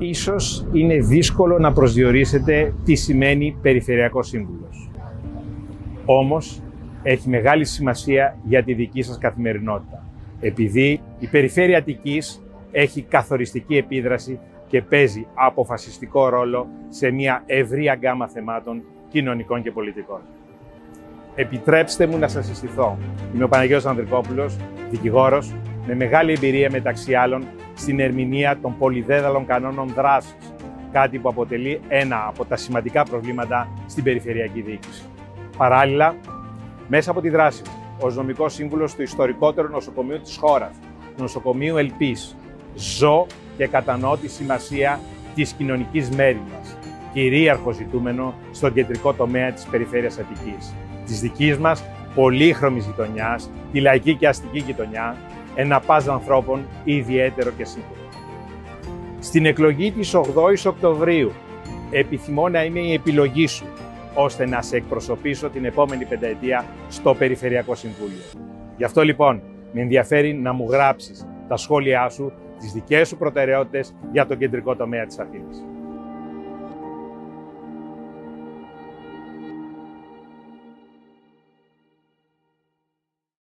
Ίσως είναι δύσκολο να προσδιορίσετε τι σημαίνει Περιφερειακός Σύμβουλος. Όμως, έχει μεγάλη σημασία για τη δική σας καθημερινότητα, επειδή η Περιφέρεια Αττικής έχει καθοριστική επίδραση και παίζει αποφασιστικό ρόλο σε μια ευρεία γκάμα θεμάτων κοινωνικών και πολιτικών. Επιτρέψτε μου να σας συστηθώ. Είμαι ο Παναγιώτης Ανδρικόπουλος, δικηγόρος, με μεγάλη εμπειρία μεταξύ άλλων στην ερμηνεία των πολυδέδαλων κανόνων δράσης, κάτι που αποτελεί ένα από τα σημαντικά προβλήματα στην περιφερειακή διοίκηση. Παράλληλα, μέσα από τη δράση μου, ως νομικός σύμβουλος του ιστορικότερου νοσοκομείου της χώρας, του νοσοκομείου Ελπής, ζω και κατανοώ τη σημασία της κοινωνικής μέριμνας, κυρίαρχο ζητούμενο στον κεντρικό τομέα της περιφέρειας Αττικής, της δικής μας πολύχρωμης γειτονιάς, τη λαϊκή και αστική γειτονιά, ένα παζ ανθρώπων ιδιαίτερο και σύγχρονο. Στην εκλογή της 8ης Οκτωβρίου επιθυμώ να είμαι η επιλογή σου, ώστε να σε εκπροσωπήσω την επόμενη πενταετία στο Περιφερειακό Συμβούλιο. Γι' αυτό λοιπόν με ενδιαφέρει να μου γράψεις τα σχόλιά σου, τις δικές σου προτεραιότητες για τον κεντρικό τομέα της Αθήνας.